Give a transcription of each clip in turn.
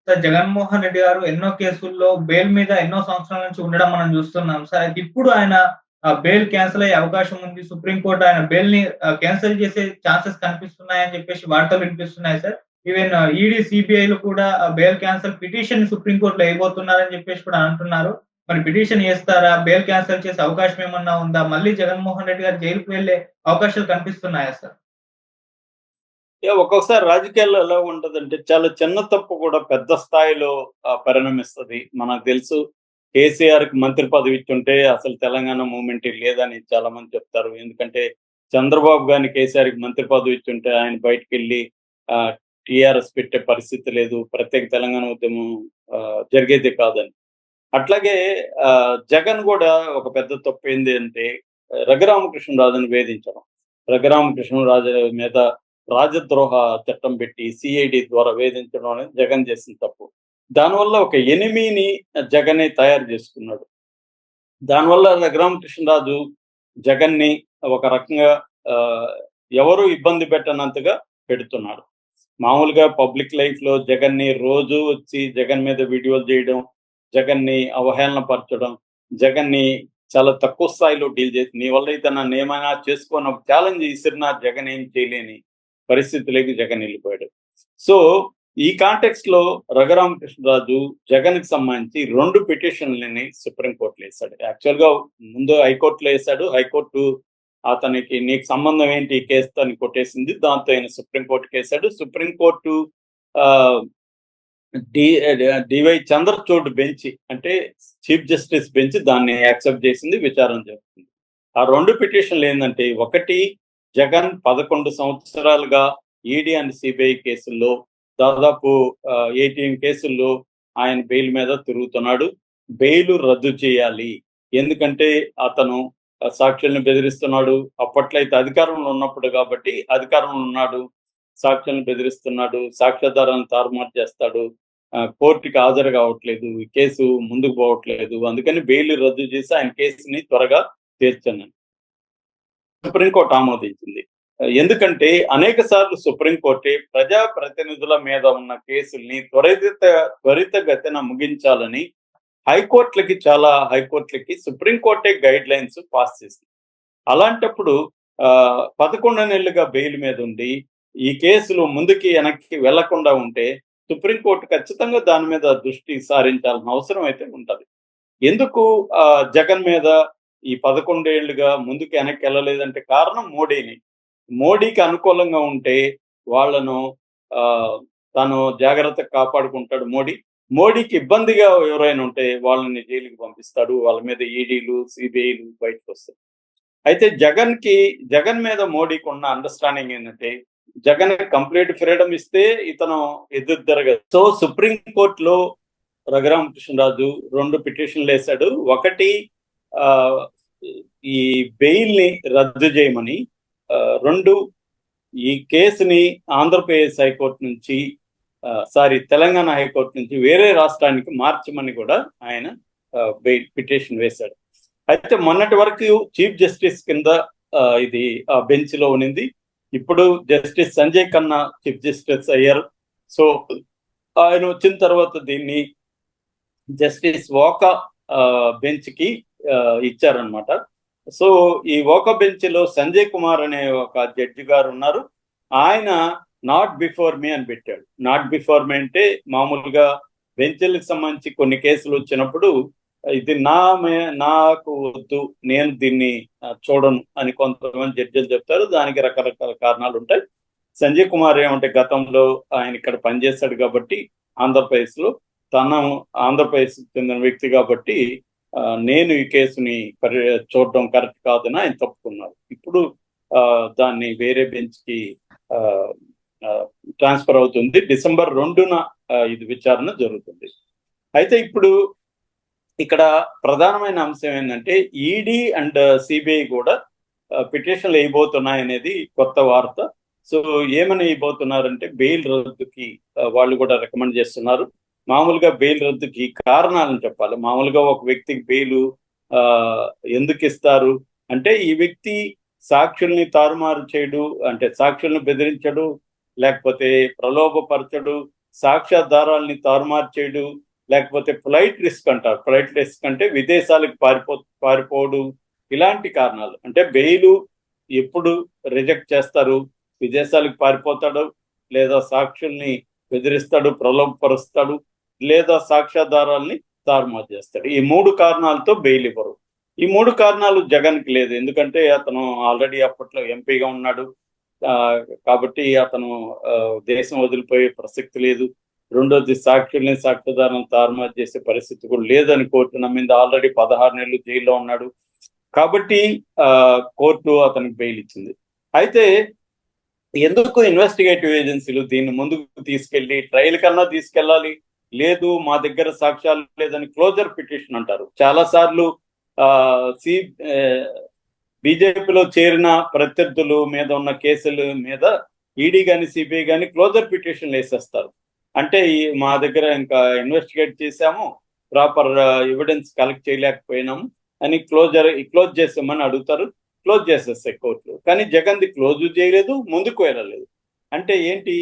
Sir Jaganmohan Reddy గారు ఎన్నో కేసుల్లో బెయిల్ మీద ఎన్నో సంవత్సరాల నుంచి ఉండడం మనం చూస్తున్నాం సార్. అయితే ఇప్పుడు ఆయన బెయిల్ క్యాన్సెల్ అయ్యే అవకాశం ఉంది. సుప్రీం కోర్ట్ ఆయన బెయిల్‌ని క్యాన్సెల్ చేసే ఛాన్సెస్ కనిపిస్తున్నాయని చెప్పేసి వార్తలు వినిపిస్తున్నాయి సార్. ఈవెన్ ఈడీ, సీబీఐలు కూడా బెయిల్ క్యాన్సెల్ పిటిషన్ సుప్రీం కోర్ట్‌లో ఎయబోతున్నారని చెప్పేసి కూడా అంటున్నారు. మరి పిటిషన్ ఏస్తారా? బెయిల్ క్యాన్సెల్ చేసే అవకాశం ఏమన్నా ఉందా? మళ్ళీ జగన్మోహన్ రెడ్డి గారు జైలుకి వెళ్ళే అవకాశాలు కనిపిస్తున్నాయా సార్? ఒక్కొక్కసారి రాజకీయాల్లో ఎలా ఉంటదంటే, చాలా చిన్న తప్పు కూడా పెద్ద స్థాయిలో పరిణమిస్తది. మనకు తెలుసు కేసీఆర్‌కి మంత్రి పదవి ఇచ్చుంటే అసలు తెలంగాణ మూవ్‌మెంట్ లేదని చాలా మంది చెప్తారు. ఎందుకంటే చంద్రబాబు గారిని కేసీఆర్‌కి మంత్రి పదవి ఇచ్చుంటే ఆయన బయటికెళ్ళి టీఆర్ఎస్ పెట్టే పరిస్థితి లేదు. ప్రత్యేక తెలంగాణ ఉద్యమం జరిగేదే కాదని. అట్లాగే జగన్ కూడా ఒక పెద్ద తప్పు ఏంది అంటే రఘురామకృష్ణరాజుని వేధించడం. రఘురామకృష్ణరాజు మీద రాజద్రోహ చట్టం పెట్టి సిఐడి ద్వారా వేధించడం అనేది జగన్ చేసిన తప్పు. దానివల్ల ఒక ఎనిమీని జగనే తయారు చేసుకున్నాడు. దానివల్ల రఘురామకృష్ణరాజు జగన్ని ఒక రకంగా ఎవరు ఇబ్బంది పెట్టనంతగా పెడుతున్నాడు. మామూలుగా పబ్లిక్ లైఫ్‌లో జగన్‌ని రోజు వచ్చి జగన్ మీద వీడియోలు చేయడం, జగన్‌ని అవహేళన పరచడం, జగన్‌ని చాలా తక్కువ స్థాయిలో డీల్ చేసి నీ వల్ల అయితే నన్నేమైనా చేసుకో అని ఒక ఛాలెంజ్ విసిరినా జగన్ ఏం చేయలేని పరిస్థితిలోకి జగన్ వెళ్ళిపోయాడు. సో ఈ కాంటెక్స్‌లో రఘురామకృష్ణరాజు జగన్‌కి సంబంధించి 2 పిటిషన్‌లని సుప్రీం కోర్టులో ఏసాడు. యాక్చువల్‌గా ముందు హైకోర్టులో ఏసాడు. హైకోర్టు అతనికి నీకు సంబంధం ఏంటి ఈ కేసుతో అని కొట్టేసింది. దాంతో ఆయన సుప్రీం కోర్టుకేసాడు. సుప్రీం కోర్టు ఆహ్, డి డివై చంద్రచూడ్ బెంచ్ అంటే చీఫ్ జస్టిస్ బెంచ్ దాన్ని యాక్సెప్ట్ చేసింది. విచారణ జరుగుతుంది. ఆ 2 పిటిషన్‌లు ఏందంటే, ఒకటి జగన్ 11 సంవత్సరాలుగా ఈడీ అండ్ సిబిఐ కేసుల్లో దాదాపు 18 కేసుల్లో ఆయన బెయిల్ మీద తిరుగుతున్నాడు. బెయిల్ రద్దు చేయాలి. ఎందుకంటే అతను సాక్షుల్ని బెదిరిస్తున్నాడు. అప్పట్లో అయితే అధికారంలో ఉన్నప్పుడు కాబట్టి అధికారంలో ఉన్నాడు. సాక్షుల్ని బెదిరిస్తున్నాడు. సాక్ష్యాధారాలను తారుమారు చేస్తాడు. కోర్టుకి హాజరు కావట్లేదు. ఈ కేసు ముందుకు పోవట్లేదు. అందుకని బెయిల్ రద్దు చేసి ఆయన కేసుని త్వరగా తీర్చండి సుప్రీంకోర్టు ఆమోదించింది. ఎందుకంటే అనేక సార్లు సుప్రీంకోర్టే ప్రజా ప్రతినిధుల మీద ఉన్న కేసుల్ని త్వరితగతిన ముగించాలని హైకోర్టులకి సుప్రీంకోర్టే గైడ్ లైన్స్ పాస్ చేసింది. అలాంటప్పుడు 11 నెలలుగా బెయిల్ మీద ఉండి ఈ కేసులు ముందుకి వెనక్కి వెళ్లకుండా ఉంటే సుప్రీంకోర్టు ఖచ్చితంగా దాని మీద దృష్టి సారించాల్సిన అవసరం అయితే ఉంటది. ఎందుకు జగన్ మీద ఈ 11 ఏళ్లుగా ముందుకు వెనక్కి వెళ్ళలేదంటే కారణం మోడీకి అనుకూలంగా ఉంటే వాళ్ళను తను జాగ్రత్తగా కాపాడుకుంటాడు మోడీకి ఇబ్బందిగా ఎవరైనా ఉంటే వాళ్ళని జైలుకి పంపిస్తాడు. వాళ్ళ మీద ఈడీలు, సిబిఐలు బయటకు వస్తాయి. అయితే జగన్ మీద మోడీకి ఉన్న అండర్స్టాండింగ్ ఏంటంటే జగన్ కంప్లీట్ ఫ్రీడమ్ ఇస్తే ఇతను ఎదురు తిరగదు. సో సుప్రీం కోర్టులో రఘురామకృష్ణరాజు 2 పిటిషన్లు వేశాడు. ఒకటి ఈ బెయిల్ ని రద్దు చేయమని, 2 ఈ కేసుని ఆంధ్రప్రదేశ్ హైకోర్టు నుంచి తెలంగాణ హైకోర్టు నుంచి వేరే రాష్ట్రానికి మార్చమని కూడా ఆయన పిటిషన్ వేశాడు. అయితే మొన్నటి వరకు చీఫ్ జస్టిస్ కింద ఇది బెంచ్ లో ఉన్నింది. ఇప్పుడు justice Sanjay Khanna chief justice అయ్యారు. సో ఆయన వచ్చిన తర్వాత దీన్ని జస్టిస్ ఓకా బెంచ్ కి ఇచ్చారనమాట. సో ఈ ఓకా బెంచ్ లో సంజయ్ కుమార్ అనే ఒక జడ్జి గారు ఉన్నారు. ఆయన నాట్ బిఫోర్ మీ అని పెట్టాడు. నాట్ బిఫోర్ మీ అంటే మామూలుగా బెంచ్లకు సంబంధించి కొన్ని కేసులు వచ్చినప్పుడు ఇది నాకు వద్దు, నేను దీన్ని చూడను అని కొంతమంది జడ్జిలు చెప్తారు. దానికి రకరకాల కారణాలు ఉంటాయి. సంజయ్ కుమార్ ఏమంటే గతంలో ఆయన ఇక్కడ పనిచేస్తాడు కాబట్టి ఆంధ్రప్రదేశ్లో, ఆంధ్రప్రదేశ్ చెందిన వ్యక్తి కాబట్టి నేను ఈ కేసుని చూడడం కరెక్ట్ కాదని ఆయన తప్పుకున్నారు. ఇప్పుడు దాన్ని వేరే బెంచ్ కి ట్రాన్స్ఫర్ అవుతుంది. డిసెంబర్ 2న ఇది విచారణ జరుగుతుంది. అయితే ఇప్పుడు ఇక్కడ ప్రధానమైన అంశం ఏంటంటే ఈడీ అండ్ సిబిఐ కూడా పిటిషన్లు వేయబోతున్నాయి అనేది కొత్త వార్త. సో ఏమని వేయబోతున్నారంటే బెయిల్ రద్దుకి వాళ్ళు కూడా రికమెండ్ చేస్తున్నారు. మామూలుగా బెయిల్ రద్దుకి కారణాలను చెప్పాలి. మామూలుగా ఒక వ్యక్తికి బెయిల్ ఎందుకు ఇస్తారు అంటే ఈ వ్యక్తి సాక్షుల్ని తారుమారు చేయడు, అంటే సాక్షుల్ని బెదిరించడు, లేకపోతే ప్రలోభపరచడు, సాక్ష్యాధారాలని తారుమారు చేయడు, లేకపోతే ఫ్లైట్ రిస్క్ అంటారు. ఫ్లైట్ రిస్క్ అంటే విదేశాలకు పారిపోవడు, ఇలాంటి కారణాలు. అంటే బెయిల్ ఎప్పుడు రిజెక్ట్ చేస్తారు, విదేశాలకు పారిపోతాడు, లేదా సాక్షుల్ని బెదిరిస్తాడు, ప్రలోభపరుస్తాడు, లేదా సాక్ష్యాధారాల్ని తారుమారు చేస్తాడు. ఈ 3 కారణాలతో బెయిల్ ఇవ్వరు. ఈ 3 కారణాలు జగన్కి లేదు. ఎందుకంటే అతను ఆల్రెడీ అప్పట్లో ఎంపీగా ఉన్నాడు. కాబట్టి అతను దేశం వదిలిపోయే ప్రసక్తి లేదు. రెండోది సాక్ష్యాధారాలను తారుమారు చేసే పరిస్థితి కూడా లేదని కోర్టు నమ్మింది. ఆల్రెడీ 16 నెలలు జైల్లో ఉన్నాడు. కాబట్టి కోర్టు అతనికి బెయిల్ ఇచ్చింది. అయితే ఎందుకు ఇన్వెస్టిగేటివ్ ఏజెన్సీలు దీన్ని ముందుకు తీసుకెళ్లి ట్రయల్ కన్నా తీసుకెళ్లాలి, లేదు మా దగ్గర సాక్ష్యాలు లేదని క్లోజర్ పిటిషన్ అంటారు. చాలా సార్లు బీజేపీలో చేరిన ప్రత్యర్థుల మీద ఉన్న కేసుల మీద ఈడీ కానీ సిబిఐ కానీ క్లోజర్ పిటిషన్లు వేసేస్తారు. అంటే మా దగ్గర ఇంకా ఇన్వెస్టిగేట్ చేశాము, ప్రాపర్ ఎవిడెన్స్ కలెక్ట్ చేయలేకపోయినాము అని క్లోజ్ చేసామని అడుగుతారు. క్లోజ్ చేసేస్తాయి కోర్టులు. కానీ జగన్ది క్లోజ్ చేయలేదు, ముందుకు వెళ్ళలేదు. అంటే ఏంటి,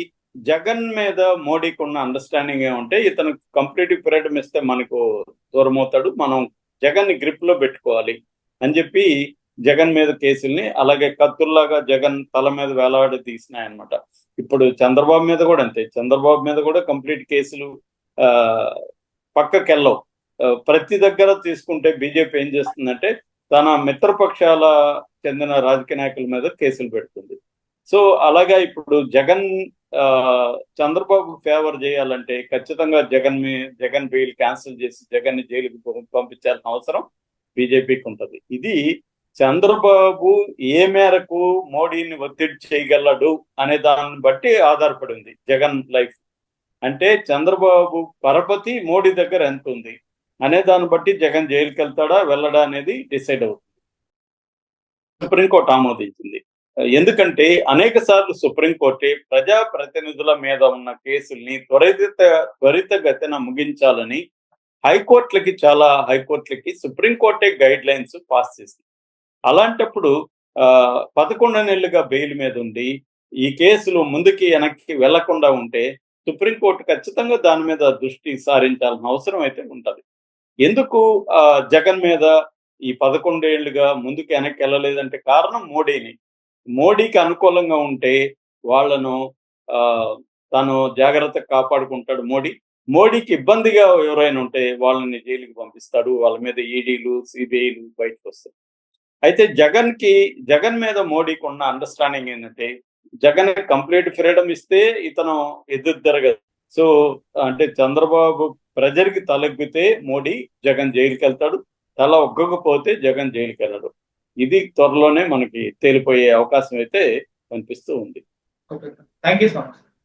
జగన్ మీద మోడీకి ఉన్న అండర్స్టాండింగ్ ఏమంటే ఇతను కంప్లీట్ ఫ్రీడమ్ ఇస్తే మనకు దూరం అవుతాడు, మనం జగన్ ని గ్రిప్ లో పెట్టుకోవాలి అని చెప్పి జగన్ మీద కేసుల్ని అలాగే కత్తుల్లాగా జగన్ తల మీద వేలాడి తీసినాయన్నమాట. ఇప్పుడు చంద్రబాబు మీద కూడా అంతే. చంద్రబాబు మీద కూడా కంప్లీట్ కేసులు పక్కకెళ్ళవు. ప్రతి దగ్గర తీసుకుంటే బీజేపీ ఏం చేస్తుందంటే తన మిత్రపక్షాల చెందిన రాజకీయ నాయకుల మీద కేసులు పెడుతుంది. సో అలాగా ఇప్పుడు జగన్ చంద్రబాబు ఫేవర్ చేయాలంటే ఖచ్చితంగా జగన్ బెయిల్ క్యాన్సిల్ చేసి జగన్ ని జైలుకి పంపించాల్సిన అవసరం బీజేపీకి ఉంటుంది. ఇది చంద్రబాబు ఏ మేరకు మోడీని ఒత్తిడి చేయగలడు అనే దాన్ని బట్టి ఆధారపడి ఉంది జగన్ లైఫ్. అంటే చంద్రబాబు పరపతి మోడీ దగ్గర ఎంత ఉంది అనే దాన్ని బట్టి జగన్ జైలుకి వెళ్తాడా వెళ్ళడా అనేది డిసైడ్ అవుతుంది. సుప్రీంకోర్టు ఆమోదించింది. ఎందుకంటే అనేక సార్లు సుప్రీంకోర్టే ప్రజా ప్రతినిధుల మీద ఉన్న కేసుల్ని త్వరితగతిన ముగించాలని హైకోర్టులకి సుప్రీంకోర్టే గైడ్ లైన్స్ పాస్ చేసింది. అలాంటప్పుడు 11 నెలలుగా బెయిల్ మీద ఉండి ఈ కేసులు ముందుకి వెనక్కి వెళ్లకుండా ఉంటే సుప్రీంకోర్టు ఖచ్చితంగా దాని మీద దృష్టి సారించాల్సిన అవసరం అయితే ఉంటది. ఎందుకు జగన్ మీద ఈ 11 ఏళ్లుగా ముందుకు వెనక్కి వెళ్ళలేదంటే కారణం మోడీకి అనుకూలంగా ఉంటే వాళ్లను తను జాగ్రత్తగా కాపాడుకుంటాడు. మోడీకి ఇబ్బందిగా ఎవరైనా ఉంటే వాళ్ళని జైలుకి పంపిస్తాడు. వాళ్ళ మీద ఈడీలు సిబిఐలు బయటకు వస్తాయి. అయితే జగన్ మీద మోడీకి ఉన్న అండర్స్టాండింగ్ ఏంటంటే జగన్ కంప్లీట్ ఫ్రీడమ్ ఇస్తే ఇతను ఎదురుదరగదు. సో అంటే చంద్రబాబు ప్రజలకి తలెగ్గితే జగన్ జైలుకి వెళ్తాడు, తల ఒగ్గకపోతే జగన్ జైలుకి వెళ్ళడు. ఇది త్వరలోనే మనకి తేలిపోయే అవకాశం అయితే కనిపిస్తూ ఉంది. Thank you so much.